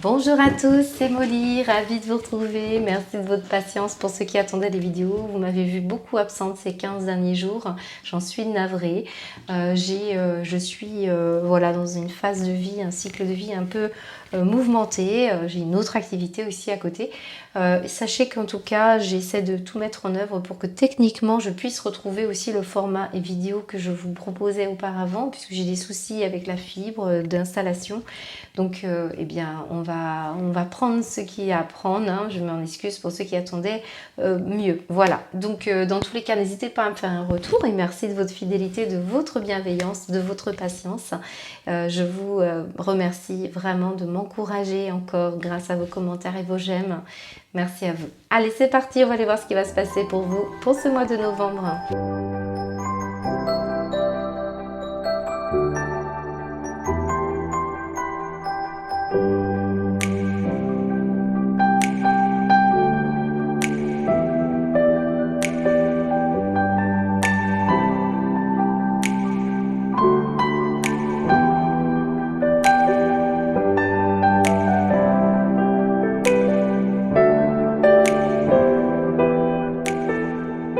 Bonjour à tous, c'est Molly, ravie de vous retrouver. Merci de votre patience pour ceux qui attendaient les vidéos. Vous m'avez vu beaucoup absente ces 15 derniers jours, j'en suis navrée. Je suis voilà, dans une phase de vie, un cycle de vie un peu mouvementé. J'ai une autre activité aussi à côté. Sachez qu'en tout cas, j'essaie de tout mettre en œuvre pour que techniquement, je puisse retrouver aussi le format et vidéo que je vous proposais auparavant, puisque j'ai des soucis avec la fibre d'installation. Donc, eh bien, on va prendre ce qu'il y a à prendre. Hein. Je m'en excuse pour ceux qui attendaient mieux. Voilà. Donc, dans tous les cas, n'hésitez pas à me faire un retour et merci de votre fidélité, de votre bienveillance, de votre patience. Je vous remercie vraiment de m'encourager encore grâce à vos commentaires et vos j'aime. Merci à vous. Allez, c'est parti. On va aller voir ce qui va se passer pour vous pour ce mois de novembre.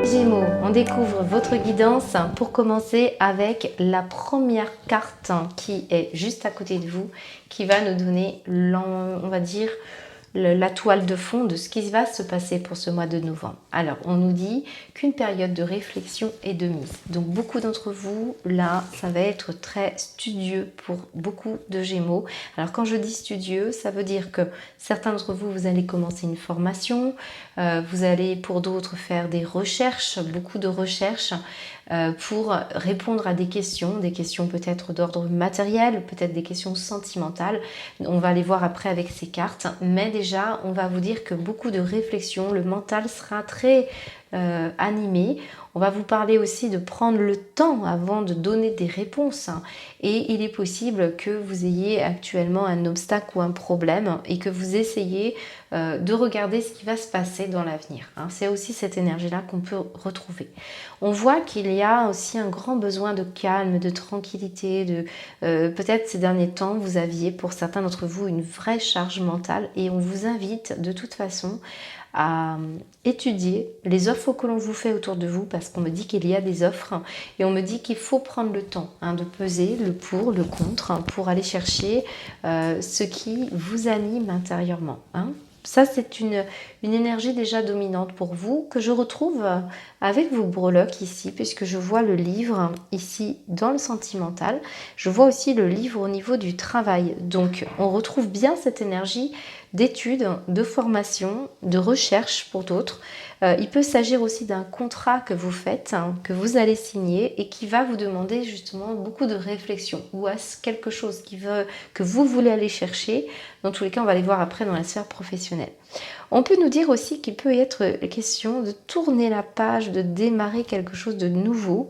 Gémeaux, on découvre votre guidance pour commencer avec la première carte qui est juste à côté de vous, qui va nous donner, on va dire, la toile de fond de ce qui va se passer pour ce mois de novembre. Alors, on nous dit qu'une période de réflexion et de mise. Donc, beaucoup d'entre vous, là, ça va être très studieux pour beaucoup de Gémeaux. Alors, quand je dis studieux, ça veut dire que certains d'entre vous, vous allez commencer une formation, vous allez pour d'autres faire des recherches, beaucoup de recherches, pour répondre à des questions peut-être d'ordre matériel, peut-être des questions sentimentales. On va les voir après avec ces cartes, mais déjà on va vous dire que beaucoup de réflexion, le mental sera très animé. On va vous parler aussi de prendre le temps avant de donner des réponses et il est possible que vous ayez actuellement un obstacle ou un problème et que vous essayez de regarder ce qui va se passer dans l'avenir. C'est aussi cette énergie-là qu'on peut retrouver. On voit qu'il y a aussi un grand besoin de calme, de tranquillité, peut-être ces derniers temps, vous aviez pour certains d'entre vous une vraie charge mentale et on vous invite de toute façon à étudier les offres que l'on vous fait autour de vous parce qu'on me dit qu'il y a des offres et on me dit qu'il faut prendre le temps de peser le pour, le contre pour aller chercher ce qui vous anime intérieurement. Ça, c'est une énergie déjà dominante pour vous que je retrouve avec vos breloques ici, puisque je vois le livre ici dans le sentimental. Je vois aussi le livre au niveau du travail. Donc, on retrouve bien cette énergie d'études, de formation, de recherche pour d'autres. Il peut s'agir aussi d'un contrat que vous faites, que vous allez signer et qui va vous demander justement beaucoup de réflexion ou à quelque chose que vous voulez aller chercher. Dans tous les cas, on va les voir après dans la sphère professionnelle. On peut nous dire aussi qu'il peut être question de tourner la page, de démarrer quelque chose de nouveau,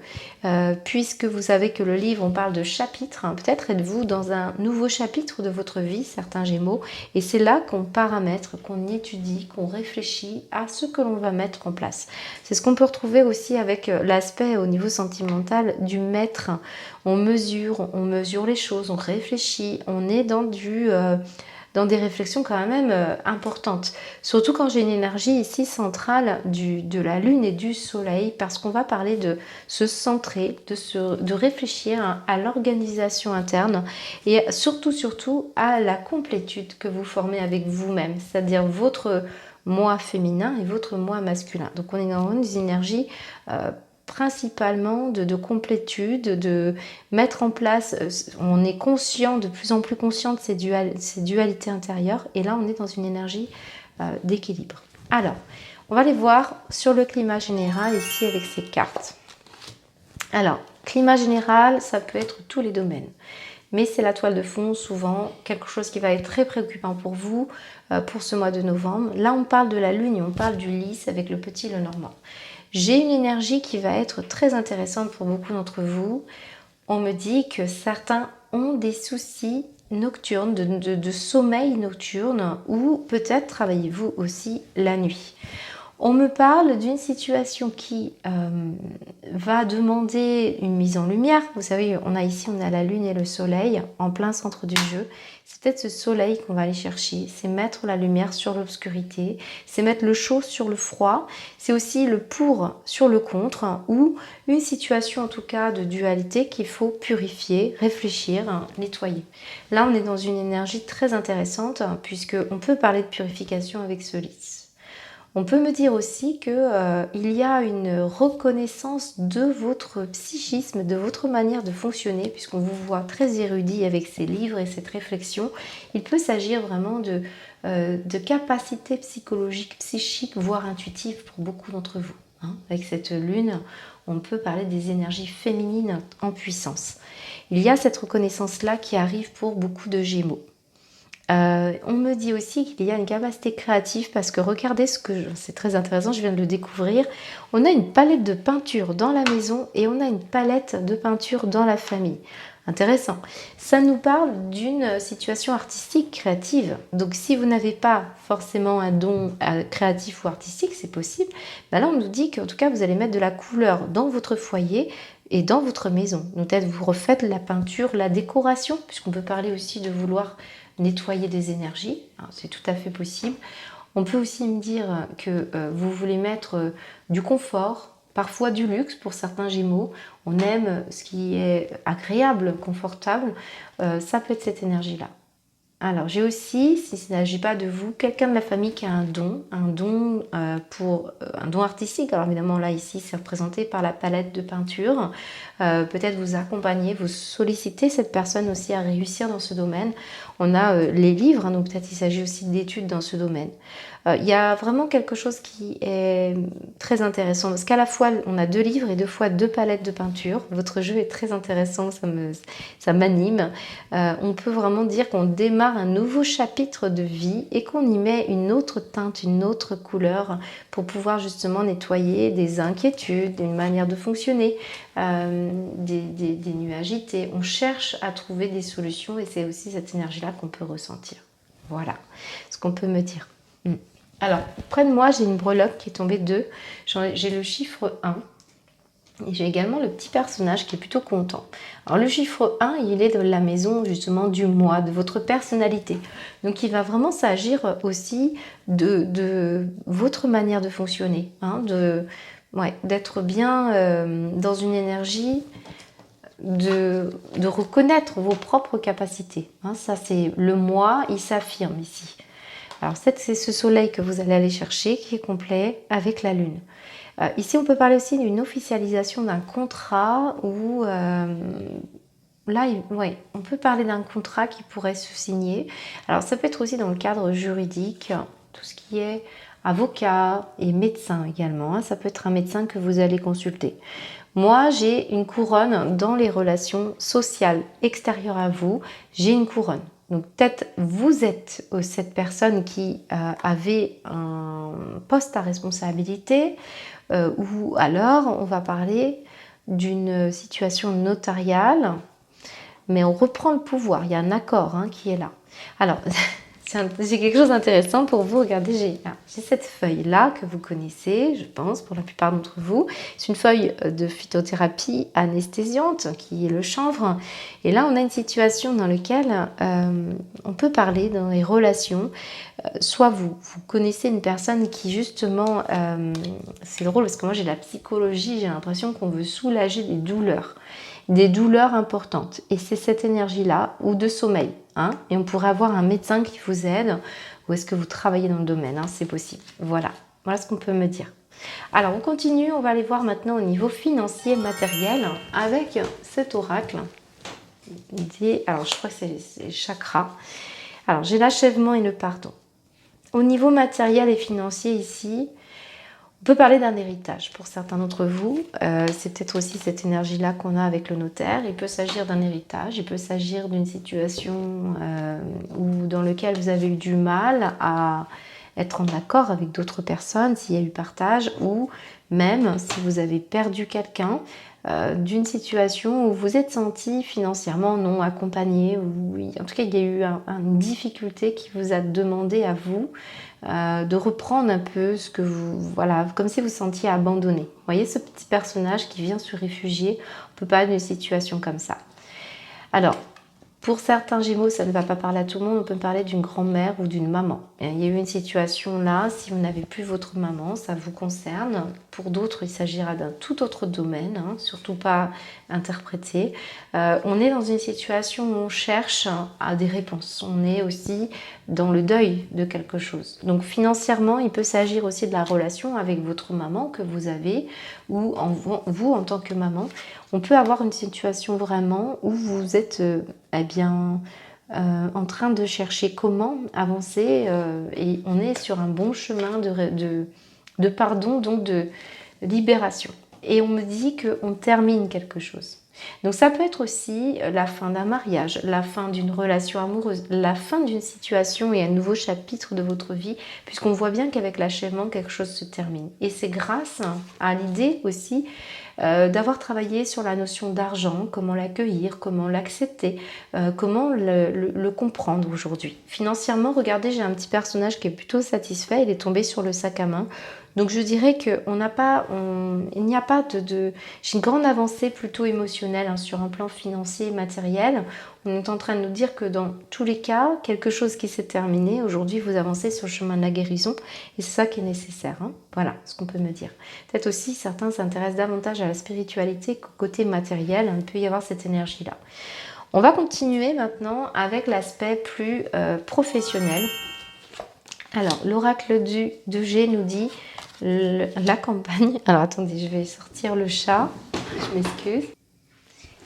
puisque vous savez que le livre, on parle de chapitres. Peut-être êtes-vous dans un nouveau chapitre de votre vie, certains Gémeaux, et c'est là qu'on paramètre, qu'on étudie, qu'on réfléchit à ce que l'on va mettre en place. C'est ce qu'on peut retrouver aussi avec l'aspect au niveau sentimental du maître. On mesure les choses, on réfléchit, on est dans des réflexions quand même importantes. Surtout quand j'ai une énergie ici centrale de la lune et du soleil, parce qu'on va parler de se centrer, de réfléchir à l'organisation interne et surtout à la complétude que vous formez avec vous-même, c'est-à-dire votre moi féminin et votre moi masculin. Donc on est dans une énergie principalement de complétude, de mettre en place, on est conscient, de plus en plus conscient de ces dualités intérieures et là on est dans une énergie d'équilibre. Alors, on va aller voir sur le climat général ici avec ces cartes. Alors, climat général, ça peut être tous les domaines. Mais c'est la toile de fond, souvent, quelque chose qui va être très préoccupant pour vous, pour ce mois de novembre. Là, on parle de la lune et on parle du lys avec le petit, le normand. J'ai une énergie qui va être très intéressante pour beaucoup d'entre vous. On me dit que certains ont des soucis nocturnes, de sommeil nocturne ou peut-être travaillez-vous aussi la nuit. On me parle d'une situation qui va demander une mise en lumière. Vous savez, on a la lune et le soleil en plein centre du jeu. C'est peut-être ce soleil qu'on va aller chercher. C'est mettre la lumière sur l'obscurité. C'est mettre le chaud sur le froid. C'est aussi le pour sur le contre, ou une situation en tout cas de dualité qu'il faut purifier, réfléchir, nettoyer. Là, on est dans une énergie très intéressante puisqu'on peut parler de purification avec ce lys. On peut me dire aussi qu'il y a une reconnaissance de votre psychisme, de votre manière de fonctionner, puisqu'on vous voit très érudit avec ces livres et cette réflexion. Il peut s'agir vraiment de capacités psychologiques, psychiques, voire intuitives pour beaucoup d'entre vous. Avec cette lune, on peut parler des énergies féminines en puissance. Il y a cette reconnaissance-là qui arrive pour beaucoup de Gémeaux. On me dit aussi qu'il y a une capacité créative parce que regardez c'est très intéressant, je viens de le découvrir. On a une palette de peinture dans la maison et on a une palette de peinture dans la famille. Intéressant. Ça nous parle d'une situation artistique créative. Donc si vous n'avez pas forcément un don créatif ou artistique, c'est possible. Ben là on nous dit qu'en tout cas vous allez mettre de la couleur dans votre foyer et dans votre maison. Donc peut-être vous refaites la peinture, la décoration, puisqu'on peut parler aussi de vouloir nettoyer des énergies, c'est tout à fait possible. On peut aussi me dire que vous voulez mettre du confort, parfois du luxe pour certains Gémeaux. On aime ce qui est agréable, confortable. Ça peut être cette énergie-là. Alors, j'ai aussi, s'il ne s'agit pas de vous, quelqu'un de la famille qui a un don artistique. Alors évidemment, là, ici, c'est représenté par la palette de peinture. Peut-être vous accompagner, vous solliciter cette personne aussi à réussir dans ce domaine. On a les livres, donc peut-être il s'agit aussi d'études dans ce domaine. Il y a vraiment quelque chose qui est très intéressant, parce qu'à la fois, on a 2 livres et 2 fois 2 palettes de peinture. Votre jeu est très intéressant, ça m'anime. On peut vraiment dire qu'on démarre un nouveau chapitre de vie et qu'on y met une autre teinte, une autre couleur pour pouvoir justement nettoyer des inquiétudes, une manière de fonctionner, des nuits agités. On cherche à trouver des solutions et c'est aussi cette énergie-là qu'on peut ressentir. Voilà ce qu'on peut me dire. Alors, près de moi, j'ai une breloque qui est tombée 2. J'ai le chiffre 1. Et j'ai également le petit personnage qui est plutôt content. Alors le chiffre 1, il est de la maison justement du moi, de votre personnalité. Donc il va vraiment s'agir aussi de votre manière de fonctionner, d'être bien dans une énergie de reconnaître vos propres capacités. Ça c'est le moi, il s'affirme ici. Alors c'est ce soleil que vous allez aller chercher qui est complet avec la lune. Ici, on peut parler aussi d'une officialisation d'un contrat où, on peut parler d'un contrat qui pourrait se signer. Alors, ça peut être aussi dans le cadre juridique, tout ce qui est avocat et médecin également. Ça peut être un médecin que vous allez consulter. Moi, j'ai une couronne dans les relations sociales extérieures à vous. J'ai une couronne. Donc peut-être vous êtes cette personne qui avait un poste à responsabilité ou alors on va parler d'une situation notariale, mais on reprend le pouvoir, il y a un accord qui est là. Alors, j'ai quelque chose d'intéressant pour vous. Regardez, j'ai cette feuille-là que vous connaissez, je pense, pour la plupart d'entre vous. C'est une feuille de phytothérapie anesthésiante qui est le chanvre. Et là, on a une situation dans laquelle on peut parler dans les relations. Soit vous connaissez une personne qui justement, c'est drôle parce que moi j'ai la psychologie, j'ai l'impression qu'on veut soulager des douleurs importantes. Et c'est cette énergie-là, ou de sommeil. Et on pourrait avoir un médecin qui vous aide, ou est-ce que vous travaillez dans le domaine, c'est possible. Voilà ce qu'on peut me dire. Alors on continue, on va aller voir maintenant au niveau financier, matériel, avec cet oracle. Alors je crois que c'est les chakras. Alors j'ai l'achèvement et le pardon. Au niveau matériel et financier ici, on peut parler d'un héritage pour certains d'entre vous. C'est peut-être aussi cette énergie-là qu'on a avec le notaire. Il peut s'agir d'un héritage, il peut s'agir d'une situation dans laquelle vous avez eu du mal à être en accord avec d'autres personnes, s'il y a eu partage, ou même si vous avez perdu quelqu'un, d'une situation où vous êtes senti financièrement non accompagné, ou en tout cas il y a eu une difficulté qui vous a demandé à vous de reprendre un peu ce que vous, voilà, comme si vous sentiez abandonné. Vous voyez ce petit personnage qui vient se réfugier, on peut parler d'une situation comme ça. Alors, pour certains Gémeaux, ça ne va pas parler à tout le monde, on peut parler d'une grand-mère ou d'une maman. Il y a eu une situation là, si vous n'avez plus votre maman, ça vous concerne. Pour d'autres, il s'agira d'un tout autre domaine, hein, surtout pas interprété. On est dans une situation où on cherche des réponses. On est aussi dans le deuil de quelque chose. Donc financièrement, il peut s'agir aussi de la relation avec votre maman que vous avez, ou vous en tant que maman. On peut avoir une situation vraiment où vous êtes en train de chercher comment avancer et on est sur un bon chemin de pardon, donc de libération. Et on me dit qu'on termine quelque chose. Donc ça peut être aussi la fin d'un mariage, la fin d'une relation amoureuse, la fin d'une situation et un nouveau chapitre de votre vie, puisqu'on voit bien qu'avec l'achèvement, quelque chose se termine. Et c'est grâce à l'idée aussi d'avoir travaillé sur la notion d'argent, comment l'accueillir, comment l'accepter, comment le comprendre aujourd'hui. Financièrement, regardez, j'ai un petit personnage qui est plutôt satisfait, il est tombé sur le sac à main. Donc je dirais qu'il n'y a pas j'ai une grande avancée plutôt émotionnelle hein, sur un plan financier et matériel. On est en train de nous dire que dans tous les cas, quelque chose qui s'est terminé, aujourd'hui vous avancez sur le chemin de la guérison et c'est ça qui est nécessaire. Hein. Voilà ce qu'on peut me dire. Peut-être aussi certains s'intéressent davantage à la spiritualité qu'au côté matériel. Il peut y avoir cette énergie-là. On va continuer maintenant avec l'aspect plus professionnel. Alors l'oracle de G nous dit la campagne. Alors attendez, je vais sortir le chat. Je m'excuse.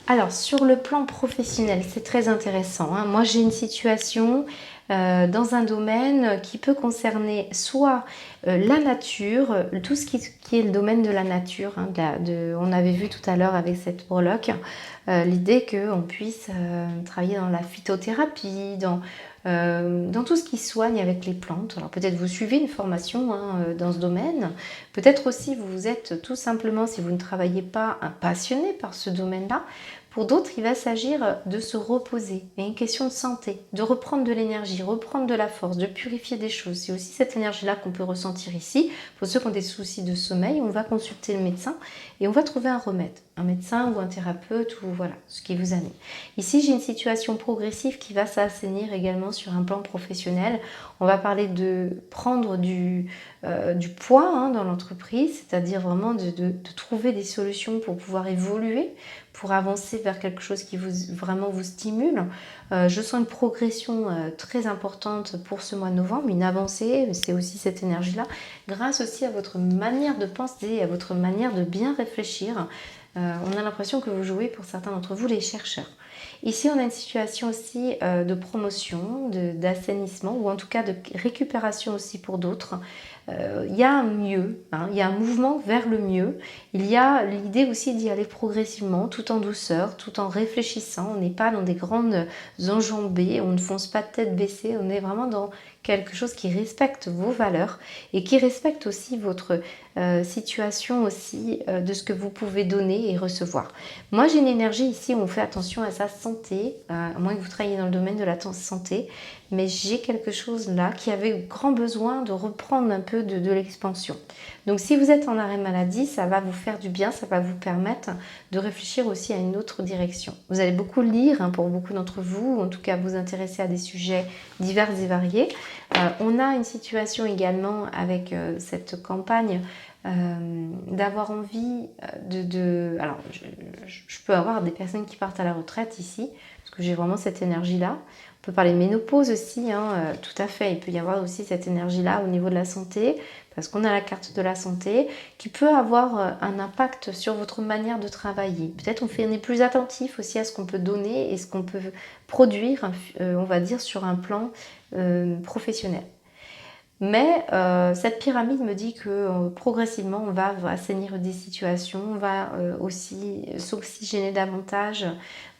Alors sur le plan professionnel, c'est très intéressant. Hein. Moi j'ai une situation dans un domaine qui peut concerner soit la nature, tout ce qui est le domaine de la nature. Hein, on avait vu tout à l'heure avec cette breloque l'idée qu'on puisse travailler dans la phytothérapie, dans tout ce qui soigne avec les plantes. Alors peut-être vous suivez une formation hein, dans ce domaine, peut-être aussi vous êtes tout simplement, si vous ne travaillez pas, un passionné par ce domaine-là. Pour d'autres, il va s'agir de se reposer. Il y a une question de santé, de reprendre de l'énergie, reprendre de la force, de purifier des choses. C'est aussi cette énergie-là qu'on peut ressentir ici. Pour ceux qui ont des soucis de sommeil, on va consulter le médecin et on va trouver un remède. Un médecin ou un thérapeute ou voilà, ce qui vous anime. Ici, j'ai une situation progressive qui va s'assainir également sur un plan professionnel. On va parler de prendre du poids hein, dans l'entreprise, c'est-à-dire vraiment de trouver des solutions pour pouvoir évoluer, pour avancer vers quelque chose qui vraiment vous stimule. Je sens une progression très importante pour ce mois de novembre, une avancée, c'est aussi cette énergie-là, grâce aussi à votre manière de penser, à votre manière de bien réfléchir. On a l'impression que vous jouez pour certains d'entre vous les chercheurs. Ici, on a une situation aussi de promotion, d'assainissement ou en tout cas de récupération aussi pour d'autres. Il y a un mieux, hein, il y a un mouvement vers le mieux. Il y a l'idée aussi d'y aller progressivement, tout en douceur, tout en réfléchissant. On n'est pas dans des grandes enjambées, on ne fonce pas de tête baissée, on est vraiment dans quelque chose qui respecte vos valeurs et qui respecte aussi votre situation aussi de ce que vous pouvez donner et recevoir. Moi, j'ai une énergie ici où on fait attention à sa santé, à moins que vous travailliez dans le domaine de la santé, mais j'ai quelque chose là qui avait grand besoin de reprendre un peu de l'expansion. Donc si vous êtes en arrêt maladie, ça va vous faire du bien, ça va vous permettre de réfléchir aussi à une autre direction. Vous allez beaucoup lire hein, pour beaucoup d'entre vous, en tout cas vous intéresser à des sujets divers et variés. On a une situation également avec cette campagne d'avoir envie alors je peux avoir des personnes qui partent à la retraite ici, parce que j'ai vraiment cette énergie-là. On peut parler de ménopause aussi, hein, tout à fait. Il peut y avoir aussi cette énergie-là au niveau de la santé, parce qu'on a la carte de la santé, qui peut avoir un impact sur votre manière de travailler. Peut-être on est plus attentif aussi à ce qu'on peut donner et ce qu'on peut produire, on va dire, sur un plan professionnel. Mais cette pyramide me dit que progressivement, on va assainir des situations, on va aussi s'oxygéner davantage.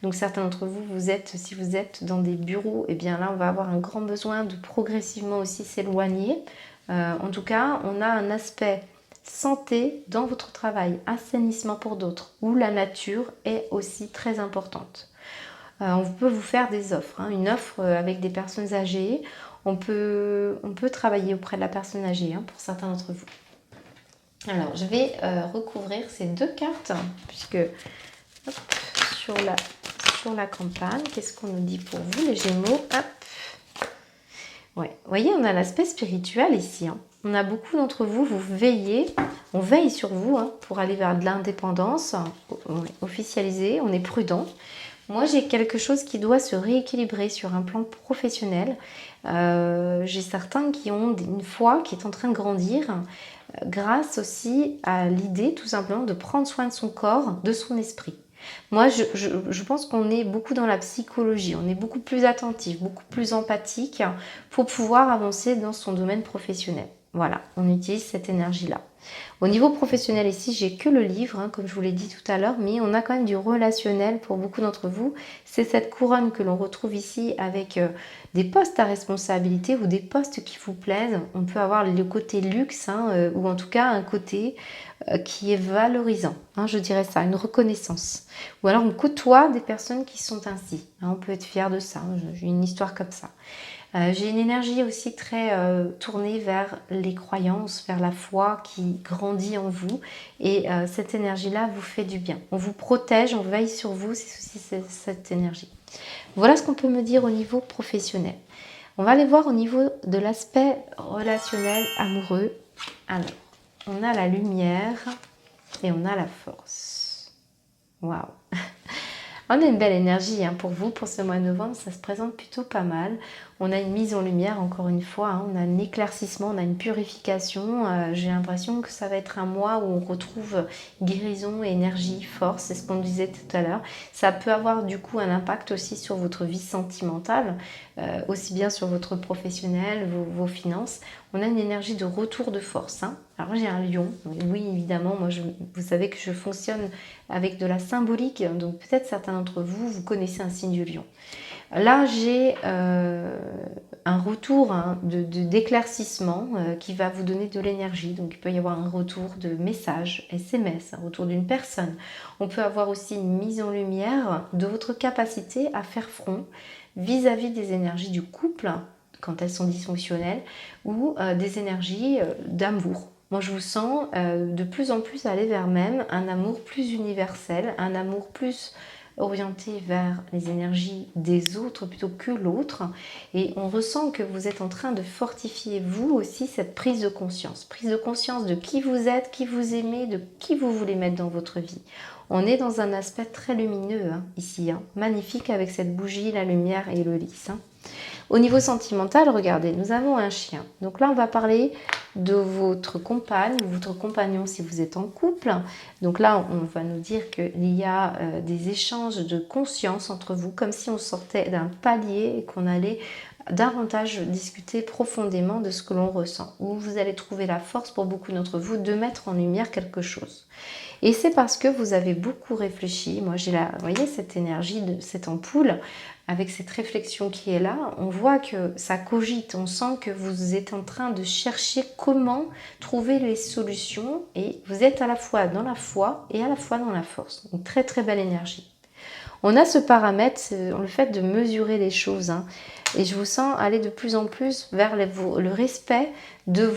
Donc certains d'entre vous, si vous êtes dans des bureaux, eh bien là, on va avoir un grand besoin de progressivement aussi s'éloigner. En tout cas, on a un aspect santé dans votre travail, assainissement pour d'autres, où la nature est aussi très importante. On peut vous faire des offres, hein, une offre avec des personnes âgées. On peut travailler auprès de la personne âgée, hein, pour certains d'entre vous. Alors, je vais recouvrir ces 2 cartes, puisque hop, sur la campagne, qu'est-ce qu'on nous dit pour vous, les Gémeaux? Hop. Ouais, vous voyez, on a l'aspect spirituel ici. Hein. On a beaucoup d'entre vous, vous veillez, on veille sur vous, hein, pour aller vers de l'indépendance, officialisée, on est prudent. Moi, j'ai quelque chose qui doit se rééquilibrer sur un plan professionnel. J'ai certains qui ont une foi qui est en train de grandir, grâce aussi à l'idée tout simplement de prendre soin de son corps, de son esprit. Moi, je pense qu'on est beaucoup dans la psychologie, on est beaucoup plus attentif, beaucoup plus empathique pour pouvoir avancer dans son domaine professionnel. Voilà, on utilise cette énergie-là. Au niveau professionnel ici, j'ai que le livre, hein, comme je vous l'ai dit tout à l'heure, mais on a quand même du relationnel pour beaucoup d'entre vous. C'est cette couronne que l'on retrouve ici avec des postes à responsabilité ou des postes qui vous plaisent. On peut avoir le côté luxe, hein, ou en tout cas un côté qui est valorisant, hein, je dirais ça, une reconnaissance. Ou alors on côtoie des personnes qui sont ainsi, hein, on peut être fier de ça, j'ai une histoire comme ça. J'ai une énergie aussi très tournée vers les croyances, vers la foi qui grandit en vous. Et cette énergie-là vous fait du bien. On vous protège, on veille sur vous, c'est aussi cette énergie. Voilà ce qu'on peut me dire au niveau professionnel. On va aller voir au niveau de l'aspect relationnel, amoureux. Alors, on a la lumière et on a la force. Waouh! On a une belle énergie, hein, pour vous, pour ce mois de novembre, ça se présente plutôt pas mal. On a une mise en lumière, encore une fois, hein, on a un éclaircissement, on a une purification. J'ai l'impression que ça va être un mois où on retrouve guérison, énergie, force, c'est ce qu'on disait tout à l'heure. Ça peut avoir du coup un impact aussi sur votre vie sentimentale, aussi bien sur votre professionnel, vos finances. On a une énergie de retour de force. Hein. Alors j'ai un lion, oui évidemment, moi vous savez que je fonctionne avec de la symbolique, donc peut-être certains d'entre vous, vous connaissez un signe du lion. Là j'ai un retour, hein, d'éclaircissement qui va vous donner de l'énergie, donc il peut y avoir un retour de message, SMS, un retour d'une personne. On peut avoir aussi une mise en lumière de votre capacité à faire front vis-à-vis des énergies du couple, quand elles sont dysfonctionnelles, ou des énergies d'amour. Moi, je vous sens de plus en plus aller vers même un amour plus universel, un amour plus orienté vers les énergies des autres plutôt que l'autre. Et on ressent que vous êtes en train de fortifier, vous aussi, cette prise de conscience. Prise de conscience de qui vous êtes, qui vous aimez, de qui vous voulez mettre dans votre vie. On est dans un aspect très lumineux, hein, ici, hein, magnifique avec cette bougie, la lumière et le lys. Hein. Au niveau sentimental, regardez, nous avons un chien. Donc là, on va parler de votre compagne ou votre compagnon si vous êtes en couple. Donc là, on va nous dire qu'il y a des échanges de conscience entre vous, comme si on sortait d'un palier et qu'on allait davantage discuter profondément de ce que l'on ressent. Où vous allez trouver la force pour beaucoup d'entre vous de mettre en lumière quelque chose. Et c'est parce que vous avez beaucoup réfléchi. Moi, j'ai vous voyez, cette énergie de cette ampoule, avec cette réflexion qui est là, on voit que ça cogite, on sent que vous êtes en train de chercher comment trouver les solutions et vous êtes à la fois dans la foi et à la fois dans la force. Une très très belle énergie. On a ce paramètre, le fait de mesurer les choses, hein, et je vous sens aller de plus en plus vers le respect de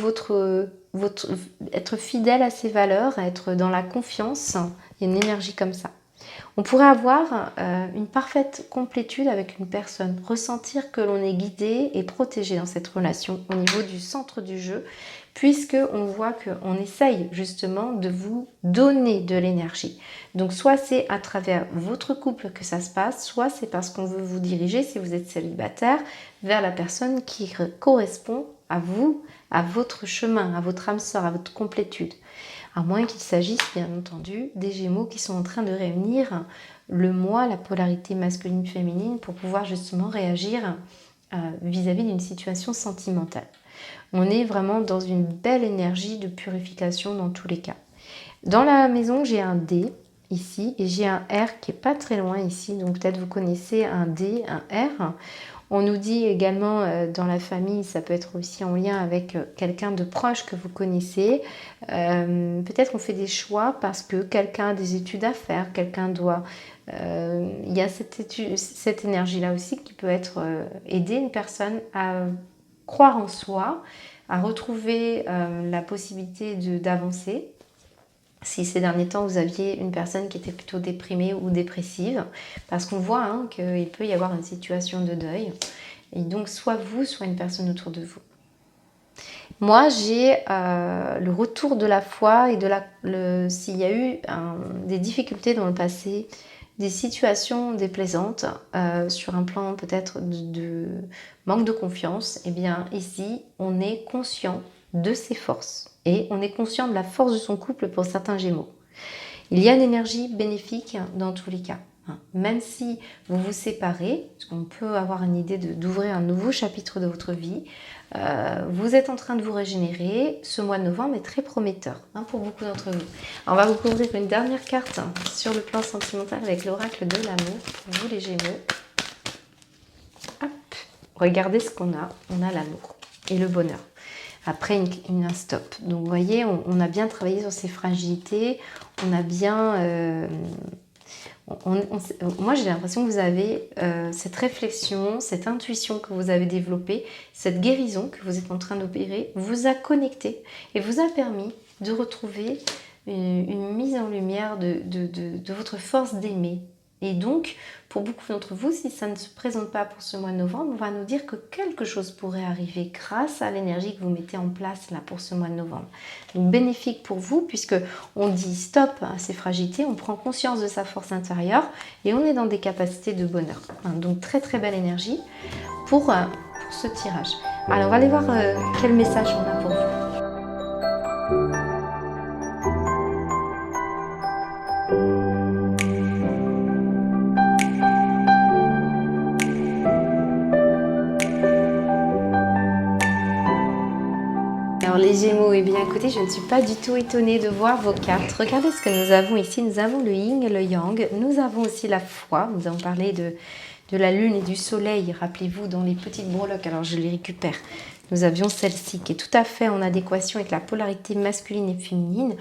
être fidèle à ses valeurs, être dans la confiance. Il y a une énergie comme ça. On pourrait avoir une parfaite complétude avec une personne, ressentir que l'on est guidé et protégé dans cette relation au niveau du centre du jeu, puisque on voit qu'on essaye justement de vous donner de l'énergie. Donc soit c'est à travers votre couple que ça se passe, soit c'est parce qu'on veut vous diriger, si vous êtes célibataire, vers la personne qui correspond à vous, à votre chemin, à votre âme sœur, à votre complétude. À moins qu'il s'agisse, bien entendu, des Gémeaux qui sont en train de réunir le moi, la polarité masculine-féminine, pour pouvoir justement réagir vis-à-vis d'une situation sentimentale. On est vraiment dans une belle énergie de purification dans tous les cas. Dans la maison, j'ai un D ici et j'ai un R qui est pas très loin ici, donc peut-être vous connaissez un D, un R. On nous dit également dans la famille, ça peut être aussi en lien avec quelqu'un de proche que vous connaissez. Peut-être on fait des choix parce que quelqu'un a des études à faire, quelqu'un doit... il y a cette énergie-là aussi qui peut être aider une personne à croire en soi, à retrouver la possibilité d'avancer. Si ces derniers temps vous aviez une personne qui était plutôt déprimée ou dépressive, parce qu'on voit hein, qu'il peut y avoir une situation de deuil, et donc soit vous, soit une personne autour de vous. Moi, j'ai le retour de la foi et s'il y a eu des difficultés dans le passé, des situations déplaisantes sur un plan peut-être de manque de confiance, et bien ici, on est conscient de ses forces et on est conscient de la force de son couple pour certains Gémeaux. Il y a une énergie bénéfique dans tous les cas. Même si vous vous séparez, parce qu'on peut avoir une idée d'ouvrir un nouveau chapitre de votre vie, vous êtes en train de vous régénérer. Ce mois de novembre est très prometteur pour beaucoup d'entre vous. Alors, on va vous couvrir une dernière carte sur le plan sentimental avec l'oracle de l'amour, pour vous les Gémeaux. Hop. Regardez ce qu'on a. On a l'amour et le bonheur. Après un stop. Donc vous voyez, on a bien travaillé sur ces fragilités. On a bien... moi j'ai l'impression que vous avez cette réflexion, cette intuition que vous avez développée, cette guérison que vous êtes en train d'opérer, vous a connecté et vous a permis de retrouver une mise en lumière de votre force d'aimer. Et donc, pour beaucoup d'entre vous, si ça ne se présente pas pour ce mois de novembre, on va nous dire que quelque chose pourrait arriver grâce à l'énergie que vous mettez en place là pour ce mois de novembre. Donc, bénéfique pour vous, puisque on dit stop à ces fragilités, on prend conscience de sa force intérieure et on est dans des capacités de bonheur. Donc, très très belle énergie pour ce tirage. Alors, on va aller voir quel message on a pour vous. Alors les Gémeaux, eh bien écoutez, je ne suis pas du tout étonnée de voir vos cartes. Regardez ce que nous avons ici. Nous avons le yin et le yang. Nous avons aussi la foi. Nous avons parlé de la lune et du soleil. Rappelez-vous, dans les petites breloques. Alors je les récupère. Nous avions celle-ci qui est tout à fait en adéquation avec la polarité masculine et féminine.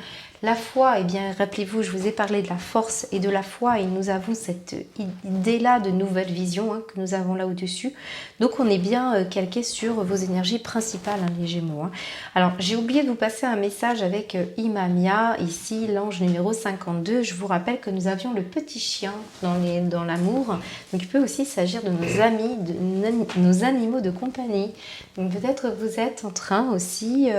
La foi, eh bien, rappelez-vous, je vous ai parlé de la force et de la foi et nous avons cette idée-là de nouvelle vision que nous avons là au-dessus. Donc, on est bien calqué sur vos énergies principales, les Gémeaux. Alors, j'ai oublié de vous passer un message avec Imamia, ici, l'ange numéro 52. Je vous rappelle que nous avions le petit chien dans l'amour. Donc, il peut aussi s'agir de nos amis, de nos animaux de compagnie. Donc, peut-être vous êtes en train aussi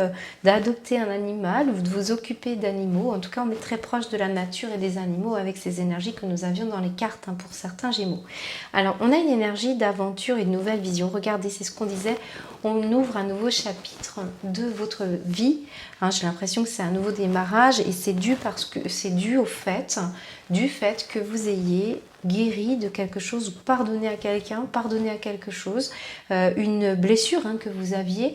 d'adopter un animal ou de vous occuper d'animaux. En tout cas, on est très proche de la nature et des animaux avec ces énergies que nous avions dans les cartes pour certains Gémeaux. Alors, on a une énergie d'aventure et de nouvelle vision. Regardez, c'est ce qu'on disait. On ouvre un nouveau chapitre de votre vie. J'ai l'impression que c'est un nouveau démarrage et c'est dû au fait que vous ayez guéri de quelque chose ou pardonné à quelqu'un, pardonné à quelque chose, une blessure que vous aviez.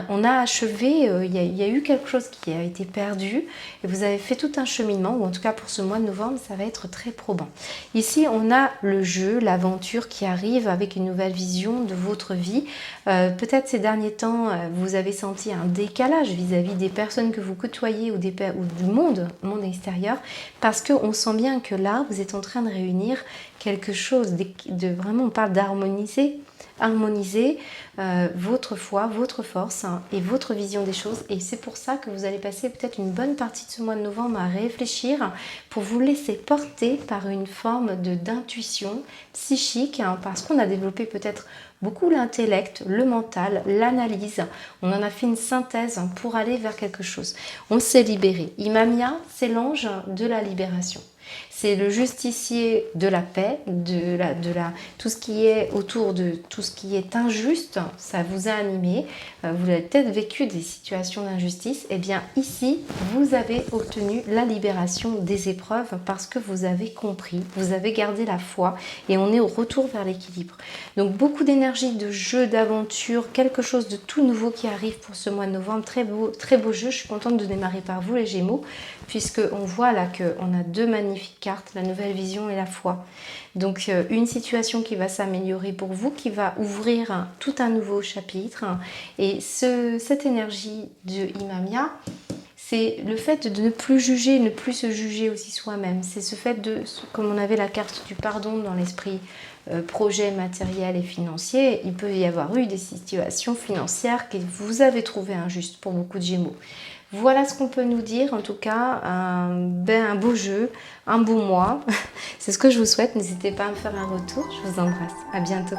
On a achevé, il y a eu quelque chose qui a été perdu et vous avez fait tout un cheminement, ou en tout cas pour ce mois de novembre, ça va être très probant. Ici, on a le jeu, l'aventure qui arrive avec une nouvelle vision de votre vie. Peut-être ces derniers temps, vous avez senti un décalage vis-à-vis des personnes que vous côtoyez ou du monde extérieur, parce qu'on sent bien que là, vous êtes en train de réunir quelque chose vraiment, on parle d'harmoniser votre foi, votre force et votre vision des choses. Et c'est pour ça que vous allez passer peut-être une bonne partie de ce mois de novembre à réfléchir pour vous laisser porter par une forme d'intuition psychique, parce qu'on a développé peut-être beaucoup l'intellect, le mental, l'analyse. On en a fait une synthèse pour aller vers quelque chose. On s'est libéré. Imamia, c'est l'ange de la libération. C'est le justicier de la paix, tout ce qui est autour de tout ce qui est injuste. Ça vous a animé. Vous avez peut-être vécu des situations d'injustice. Eh bien, ici, vous avez obtenu la libération des épreuves parce que vous avez compris, vous avez gardé la foi et on est au retour vers l'équilibre. Donc, beaucoup d'énergie, de jeu, d'aventure, quelque chose de tout nouveau qui arrive pour ce mois de novembre. Très beau jeu. Je suis contente de démarrer par vous, les Gémeaux, puisqu'on voit là qu'on a deux magnifiques magnifique carte, la nouvelle vision et la foi. Donc une situation qui va s'améliorer pour vous, qui va ouvrir tout un nouveau chapitre. Et cette énergie de Imamia, c'est le fait de ne plus juger, ne plus se juger aussi soi-même. C'est ce fait de, comme on avait la carte du pardon dans l'esprit projet matériel et financier, il peut y avoir eu des situations financières que vous avez trouvées injustes pour beaucoup de Gémeaux. Voilà ce qu'on peut nous dire, en tout cas, un beau jeu, un beau mois. C'est ce que je vous souhaite, n'hésitez pas à me faire un retour, je vous embrasse, à bientôt.